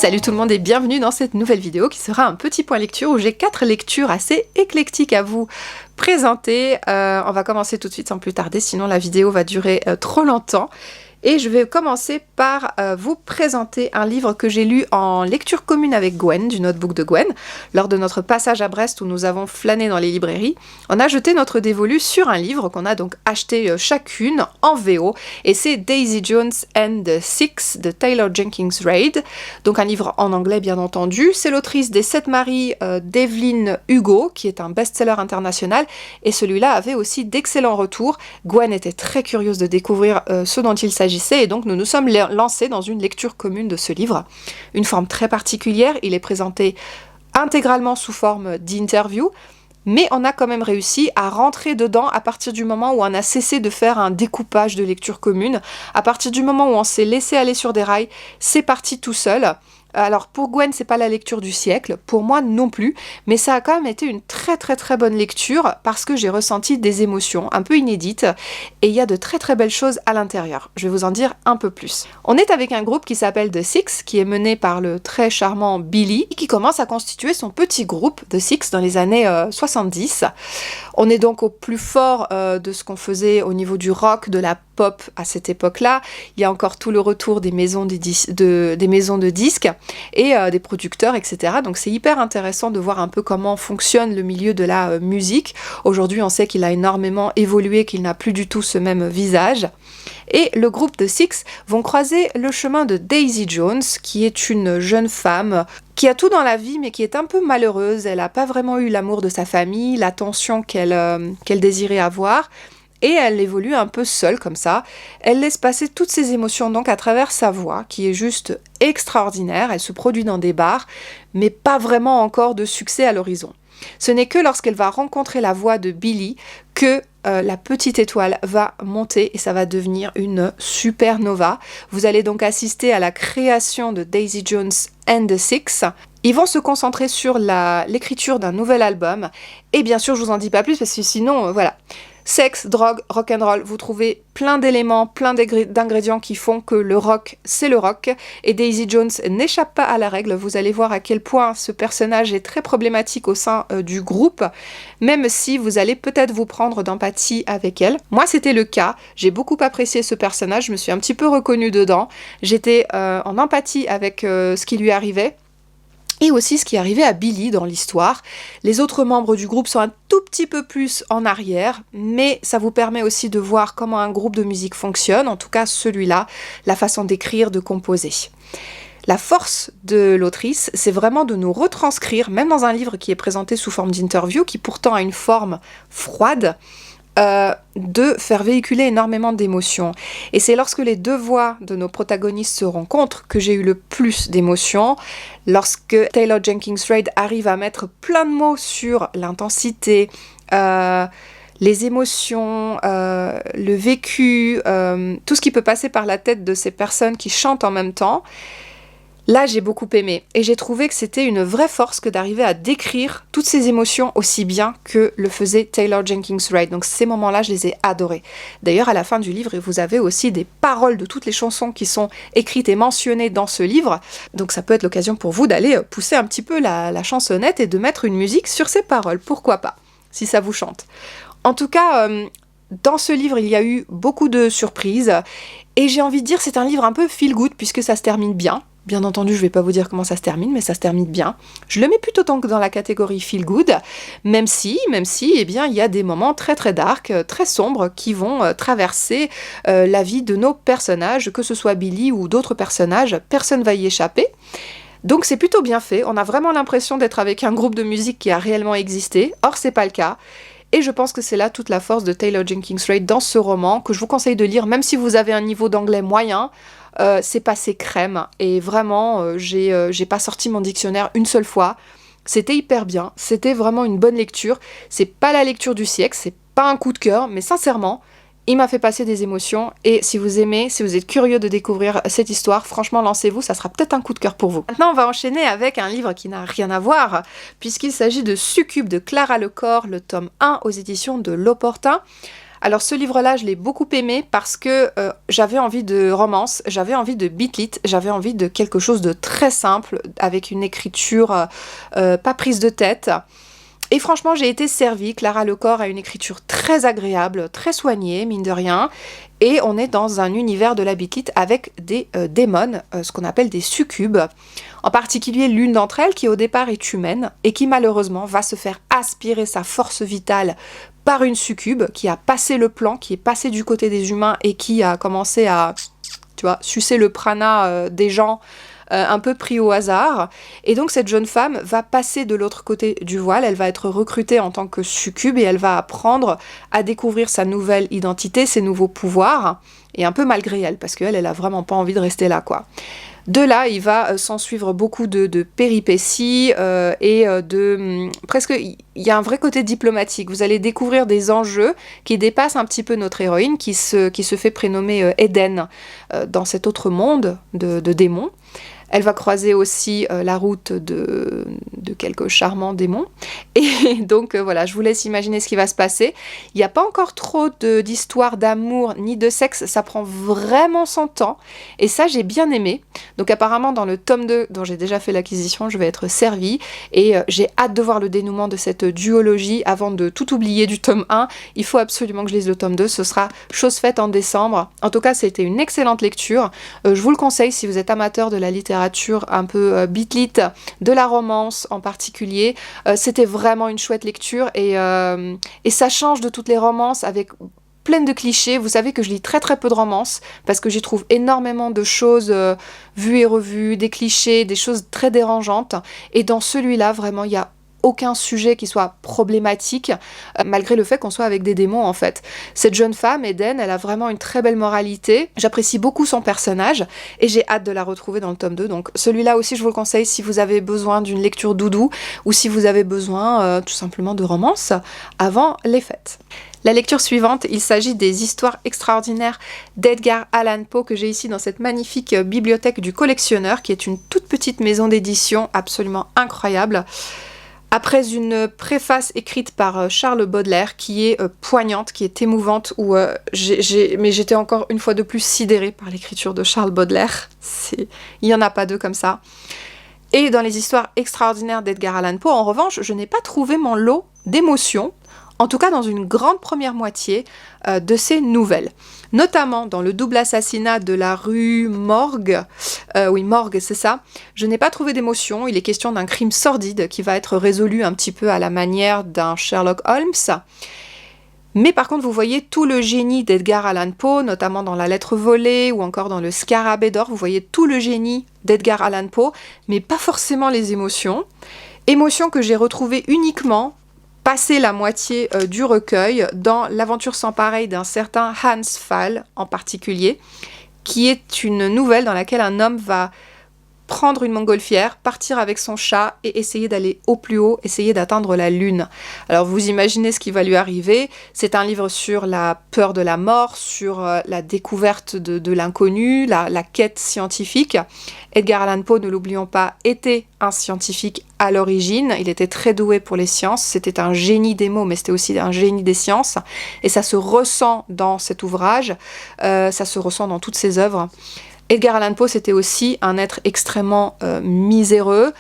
Salut tout le monde et bienvenue dans cette nouvelle vidéo qui sera un petit point lecture où j'ai 4 lectures assez éclectiques à vous présenter. On va commencer tout de suite sans plus tarder, sinon la vidéo va durer trop longtemps. Et je vais commencer par vous présenter un livre que j'ai lu en lecture commune avec Gwen, du notebook de Gwen. Lors de notre passage à Brest où nous avons flâné dans les librairies, on a jeté notre dévolu sur un livre qu'on a donc acheté chacune en VO. Et c'est Daisy Jones and the Six de Taylor Jenkins Reid. Donc un livre en anglais bien entendu. C'est l'autrice des 7 maris d'Evelyn Hugo, qui est un best-seller international. Et celui-là avait aussi d'excellents retours. Gwen était très curieuse de découvrir ce dont il s'agissait. Et donc nous nous sommes lancés dans une lecture commune de ce livre. Une forme très particulière, il est présenté intégralement sous forme d'interview, mais on a quand même réussi à rentrer dedans à partir du moment où on a cessé de faire un découpage de lecture commune. À partir du moment où on s'est laissé aller sur des rails, c'est parti tout seul. Alors pour Gwen, c'est pas la lecture du siècle, pour moi non plus, mais ça a quand même été une très bonne lecture parce que j'ai ressenti des émotions un peu inédites et il y a de très belles choses à l'intérieur. Je vais vous en dire un peu plus. On est avec un groupe qui s'appelle The Six, qui est mené par le très charmant Billy, qui commence à constituer son petit groupe The Six dans les années 70. On est donc au plus fort de ce qu'on faisait au niveau du rock, de la pop à cette époque-là. Il y a encore tout le retour des maisons des maisons de disques et des producteurs, etc. Donc c'est hyper intéressant de voir un peu comment fonctionne le milieu de la musique. Aujourd'hui, on sait qu'il a énormément évolué, qu'il n'a plus du tout ce même visage. Et le groupe The Six vont croiser le chemin de Daisy Jones, qui est une jeune femme qui a tout dans la vie, mais qui est un peu malheureuse. Elle n'a pas vraiment eu l'amour de sa famille, l'attention qu'elle désirait avoir. Et elle évolue un peu seule comme ça. Elle laisse passer toutes ses émotions donc à travers sa voix, qui est juste extraordinaire. Elle se produit dans des bars, mais pas vraiment encore de succès à l'horizon. Ce n'est que lorsqu'elle va rencontrer la voix de Billy que la petite étoile va monter et ça va devenir une supernova. Vous allez donc assister à la création de Daisy Jones and the Six. Ils vont se concentrer sur l'écriture d'un nouvel album. Et bien sûr, je vous en dis pas plus parce que sinon, voilà. Sexe, drogue, rock'n'roll, vous trouvez plein d'éléments, plein d'ingrédients qui font que le rock, c'est le rock. Et Daisy Jones n'échappe pas à la règle. Vous allez voir à quel point ce personnage est très problématique au sein du groupe, même si vous allez peut-être vous prendre d'empathie avec elle. Moi, c'était le cas. J'ai beaucoup apprécié ce personnage. Je me suis un petit peu reconnue dedans. J'étais en empathie avec ce qui lui arrivait. Et aussi ce qui arrivait à Billy dans l'histoire. Les autres membres du groupe sont un tout petit peu plus en arrière, mais ça vous permet aussi de voir comment un groupe de musique fonctionne, en tout cas celui-là, la façon d'écrire, de composer. La force de l'autrice, c'est vraiment de nous retranscrire, même dans un livre qui est présenté sous forme d'interview, qui pourtant a une forme froide, de faire véhiculer énormément d'émotions. Et c'est lorsque les deux voix de nos protagonistes se rencontrent que j'ai eu le plus d'émotions. Lorsque Taylor Jenkins Reid arrive à mettre plein de mots sur l'intensité, les émotions, le vécu, tout ce qui peut passer par la tête de ces personnes qui chantent en même temps. Là, j'ai beaucoup aimé et j'ai trouvé que c'était une vraie force que d'arriver à décrire toutes ces émotions aussi bien que le faisait Taylor Jenkins Reid. Donc ces moments-là, je les ai adorés. D'ailleurs, à la fin du livre, vous avez aussi des paroles de toutes les chansons qui sont écrites et mentionnées dans ce livre. Donc ça peut être l'occasion pour vous d'aller pousser un petit peu la chansonnette et de mettre une musique sur ces paroles. Pourquoi pas, si ça vous chante. En tout cas, dans ce livre, il y a eu beaucoup de surprises. Et j'ai envie de dire, c'est un livre un peu feel good puisque ça se termine bien. Bien entendu, je ne vais pas vous dire comment ça se termine, mais ça se termine bien. Je le mets plutôt dans la catégorie feel good, même si, eh bien, il y a des moments très dark, très sombres qui vont traverser la vie de nos personnages, que ce soit Billy ou d'autres personnages, personne ne va y échapper. Donc c'est plutôt bien fait, on a vraiment l'impression d'être avec un groupe de musique qui a réellement existé, or c'est pas le cas. Et je pense que c'est là toute la force de Taylor Jenkins Reid dans ce roman, que je vous conseille de lire, même si vous avez un niveau d'anglais moyen. C'est passé crème et vraiment j'ai pas sorti mon dictionnaire une seule fois. C'était hyper bien, c'était vraiment une bonne lecture. C'est pas la lecture du siècle, c'est pas un coup de cœur, mais sincèrement, il m'a fait passer des émotions et si vous aimez, si vous êtes curieux de découvrir cette histoire, franchement lancez-vous, ça sera peut-être un coup de cœur pour vous. Maintenant on va enchaîner avec un livre qui n'a rien à voir puisqu'il s'agit de Succube de Clara Lecor, le tome 1 aux éditions de L'Opportun. Alors ce livre-là, je l'ai beaucoup aimé parce que j'avais envie de romance, j'avais envie de beat lit, j'avais envie de quelque chose de très simple, avec une écriture pas prise de tête. Et franchement, j'ai été servie. Clara Lecor a une écriture très agréable, très soignée, mine de rien. Et on est dans un univers de la beat lit avec des démons, ce qu'on appelle des succubes. En particulier l'une d'entre elles qui au départ est humaine et qui malheureusement va se faire aspirer sa force vitale par une succube qui a passé le plan, qui est passé du côté des humains et qui a commencé à, tu vois, sucer le prana des gens un peu pris au hasard. Et donc cette jeune femme va passer de l'autre côté du voile, elle va être recrutée en tant que succube et elle va apprendre à découvrir sa nouvelle identité, ses nouveaux pouvoirs, et un peu malgré elle, parce qu'elle, elle a vraiment pas envie de rester là, quoi. De là, il va s'en suivre beaucoup de péripéties presque, il y a un vrai côté diplomatique. Vous allez découvrir des enjeux qui dépassent un petit peu notre héroïne, qui se fait prénommer Eden dans cet autre monde de démons. Elle va croiser aussi la route de quelques charmants démons. Et donc voilà, je vous laisse imaginer ce qui va se passer. Il n'y a pas encore trop d'histoires d'amour ni de sexe, ça prend vraiment son temps. Et ça, j'ai bien aimé. Donc apparemment, dans le tome 2, dont j'ai déjà fait l'acquisition, je vais être servie. Et j'ai hâte de voir le dénouement de cette duologie avant de tout oublier du tome 1. Il faut absolument que je lise le tome 2, ce sera chose faite en décembre. En tout cas, c'était une excellente lecture. Je vous le conseille si vous êtes amateur de la littérature un peu beat lit, de la romance en particulier. C'était vraiment une chouette lecture et ça change de toutes les romances avec plein de clichés. Vous savez que je lis très très peu de romances parce que j'y trouve énormément de choses vues et revues, des clichés, des choses très dérangeantes. Et dans celui-là, vraiment, il y a aucun sujet qui soit problématique, malgré le fait qu'on soit avec des démons en fait. Cette jeune femme, Eden, elle a vraiment une très belle moralité. J'apprécie beaucoup son personnage et j'ai hâte de la retrouver dans le tome 2. Donc celui-là aussi, je vous le conseille si vous avez besoin d'une lecture doudou ou si vous avez besoin tout simplement de romance avant les fêtes. La lecture suivante, il s'agit des histoires extraordinaires d'Edgar Allan Poe que j'ai ici dans cette magnifique bibliothèque du collectionneur qui est une toute petite maison d'édition absolument incroyable. Après une préface écrite par Charles Baudelaire qui est poignante, qui est émouvante, où mais j'étais encore une fois de plus sidérée par l'écriture de Charles Baudelaire. Il n'y en a pas deux comme ça. Et dans les histoires extraordinaires d'Edgar Allan Poe, en revanche, je n'ai pas trouvé mon lot d'émotions, en tout cas dans une grande première moitié de ces nouvelles. Notamment dans le double assassinat de la rue Morgue, oui Morgue c'est ça, je n'ai pas trouvé d'émotion, il est question d'un crime sordide qui va être résolu un petit peu à la manière d'un Sherlock Holmes. Mais par contre, vous voyez tout le génie d'Edgar Allan Poe, notamment dans La Lettre volée ou encore dans Le Scarabée d'or, vous voyez tout le génie d'Edgar Allan Poe, mais pas forcément les émotions. Émotions que j'ai retrouvées uniquement passer la moitié du recueil dans L'aventure sans pareil d'un certain Hans Pfaall en particulier, qui est une nouvelle dans laquelle un homme va prendre une montgolfière, partir avec son chat et essayer d'aller au plus haut, essayer d'atteindre la lune. Alors vous imaginez ce qui va lui arriver. C'est un livre sur la peur de la mort, sur la découverte de l'inconnu, la quête scientifique. Edgar Allan Poe, ne l'oublions pas, était un scientifique à l'origine. Il était très doué pour les sciences. C'était un génie des mots, mais c'était aussi un génie des sciences. Et ça se ressent dans cet ouvrage. Ça se ressent dans toutes ses œuvres. Edgar Allan Poe, c'était aussi un être extrêmement miséreux,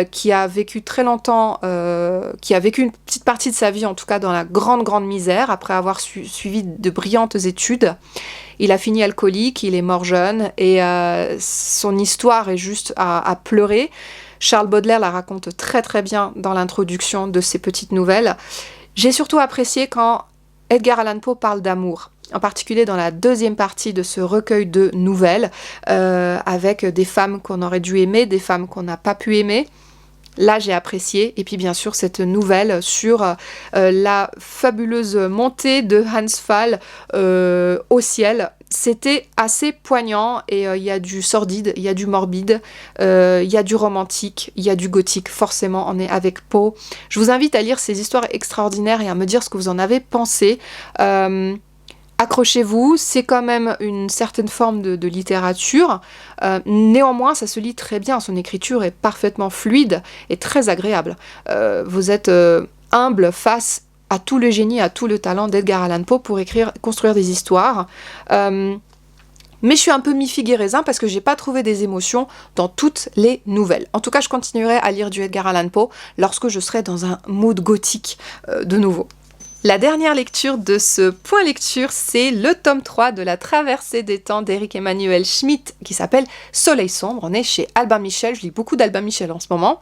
qui a vécu très longtemps, qui a vécu une petite partie de sa vie, en tout cas dans la grande misère, après avoir suivi de brillantes études. Il a fini alcoolique, il est mort jeune, et son histoire est juste à pleurer. Charles Baudelaire la raconte très très bien dans l'introduction de ses petites nouvelles. J'ai surtout apprécié quand Edgar Allan Poe parle d'amour. En particulier dans la deuxième partie de ce recueil de nouvelles, avec des femmes qu'on aurait dû aimer, des femmes qu'on n'a pas pu aimer. Là, j'ai apprécié. Et puis, bien sûr, cette nouvelle sur la fabuleuse montée de Hans Pfaall au ciel. C'était assez poignant et il y a du sordide, il y a du morbide, il y a du romantique, il y a du gothique. Forcément, on est avec Poe. Je vous invite à lire ces histoires extraordinaires et à me dire ce que vous en avez pensé. Accrochez-vous, c'est quand même une certaine forme de littérature. Néanmoins, ça se lit très bien. Son écriture est parfaitement fluide et très agréable. Vous êtes humble face à tout le génie, à tout le talent d'Edgar Allan Poe pour construire des histoires. Mais je suis un peu mi-figue et raisin parce que j'ai pas trouvé des émotions dans toutes les nouvelles. En tout cas, je continuerai à lire du Edgar Allan Poe lorsque je serai dans un mood gothique de nouveau. La dernière lecture de ce point lecture, c'est le tome 3 de La Traversée des temps d'Éric Emmanuel Schmitt qui s'appelle Soleil sombre. On est chez Albin Michel, je lis beaucoup d'Albin Michel en ce moment.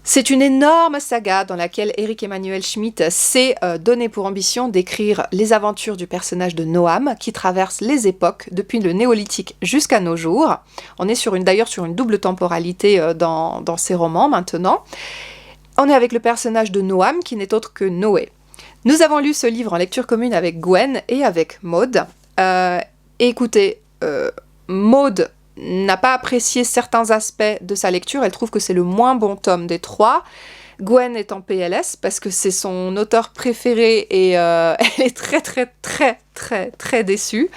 C'est une énorme saga dans laquelle Éric Emmanuel Schmitt s'est donné pour ambition d'écrire les aventures du personnage de Noam qui traverse les époques depuis le néolithique jusqu'à nos jours. On est d'ailleurs sur une double temporalité dans ses romans maintenant. On est avec le personnage de Noam qui n'est autre que Noé. Nous avons lu ce livre en lecture commune avec Gwen et avec Maud. Écoutez, Maud n'a pas apprécié certains aspects de sa lecture, elle trouve que c'est le moins bon tome des 3. Gwen est en PLS parce que c'est son auteur préféré et elle est très déçue.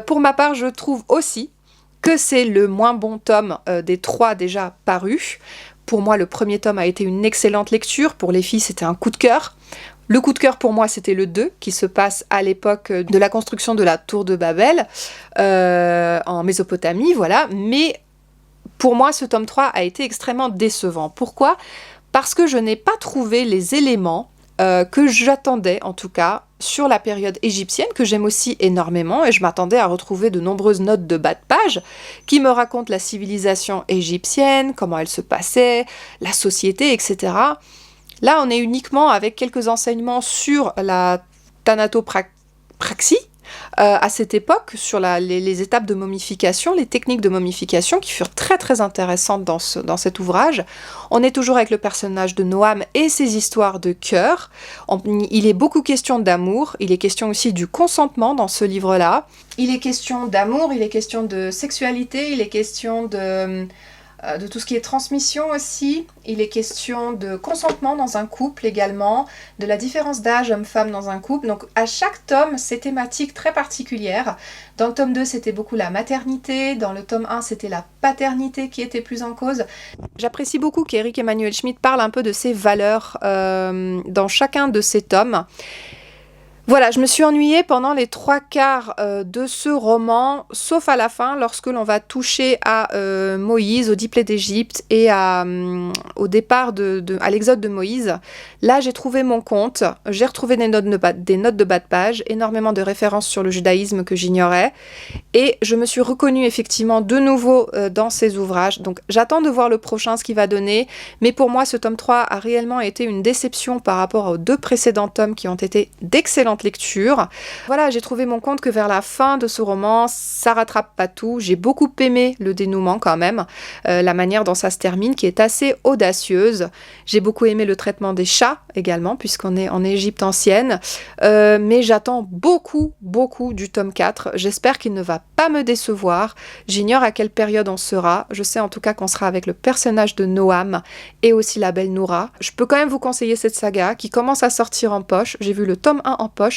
Pour ma part, je trouve aussi que c'est le moins bon tome des 3 déjà parus. Pour moi, le premier tome a été une excellente lecture, pour les filles c'était un coup de cœur. Le coup de cœur pour moi, c'était le 2, qui se passe à l'époque de la construction de la tour de Babel, en Mésopotamie, voilà. Mais pour moi, ce tome 3 a été extrêmement décevant. Pourquoi ? Parce que je n'ai pas trouvé les éléments que j'attendais, en tout cas, sur la période égyptienne, que j'aime aussi énormément, et je m'attendais à retrouver de nombreuses notes de bas de page qui me racontent la civilisation égyptienne, comment elle se passait, la société, etc. Là, on est uniquement avec quelques enseignements sur la thanatopraxie à cette époque, sur les étapes de momification, les techniques de momification qui furent très intéressantes dans cet ouvrage. On est toujours avec le personnage de Noam et ses histoires de cœur. Il est beaucoup question d'amour, il est question aussi du consentement dans ce livre-là. Il est question d'amour, il est question de sexualité, il est question de tout ce qui est transmission aussi. Il est question de consentement dans un couple également, de la différence d'âge homme-femme dans un couple. Donc à chaque tome, c'est thématique très particulière. Dans le tome 2, c'était beaucoup la maternité. Dans le tome 1, c'était la paternité qui était plus en cause. J'apprécie beaucoup qu'Éric Emmanuel Schmitt parle un peu de ses valeurs dans chacun de ses tomes. Voilà, je me suis ennuyée pendant les 3/4 de ce roman, sauf à la fin, lorsque l'on va toucher à Moïse, au diplet d'Égypte et au départ à l'exode de Moïse. Là, j'ai trouvé mon compte, j'ai retrouvé des notes de bas de page, énormément de références sur le judaïsme que j'ignorais, et je me suis reconnue effectivement de nouveau dans ces ouvrages. Donc j'attends de voir le prochain, ce qu'il va donner, mais pour moi, ce tome 3 a réellement été une déception par rapport aux 2 précédents tomes qui ont été d'excellentes lecture. Voilà, j'ai trouvé mon compte que vers la fin de ce roman, ça rattrape pas tout. J'ai beaucoup aimé le dénouement quand même, la manière dont ça se termine, qui est assez audacieuse. J'ai beaucoup aimé le traitement des chats également, puisqu'on est en Égypte ancienne. Mais j'attends beaucoup du tome 4. J'espère qu'il ne va pas me décevoir. J'ignore à quelle période on sera. Je sais en tout cas qu'on sera avec le personnage de Noam et aussi la belle Noura. Je peux quand même vous conseiller cette saga qui commence à sortir en poche. J'ai vu le tome 1 en poche.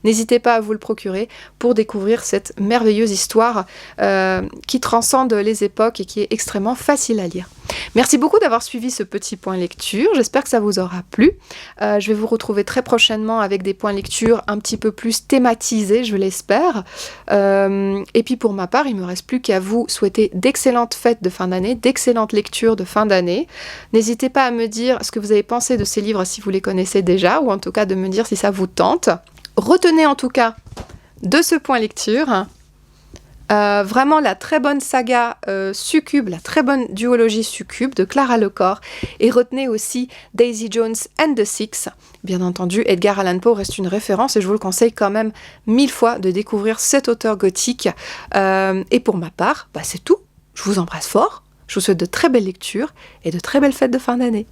N'hésitez pas à vous le procurer pour découvrir cette merveilleuse histoire qui transcende les époques et qui est extrêmement facile à lire. Merci beaucoup d'avoir suivi ce petit point lecture, j'espère que ça vous aura plu. Je vais vous retrouver très prochainement avec des points lecture un petit peu plus thématisés, je l'espère. Et puis pour ma part, il ne me reste plus qu'à vous souhaiter d'excellentes fêtes de fin d'année, d'excellentes lectures de fin d'année. N'hésitez pas à me dire ce que vous avez pensé de ces livres si vous les connaissez déjà, ou en tout cas de me dire si ça vous tente. Retenez en tout cas de ce point lecture vraiment la très bonne saga Succube, la très bonne duologie Succube de Clara Lecor, et retenez aussi Daisy Jones and the Six. Bien entendu, Edgar Allan Poe reste une référence et je vous le conseille quand même 1000 fois de découvrir cet auteur gothique. Et pour ma part, c'est tout. Je vous embrasse fort, je vous souhaite de très belles lectures et de très belles fêtes de fin d'année.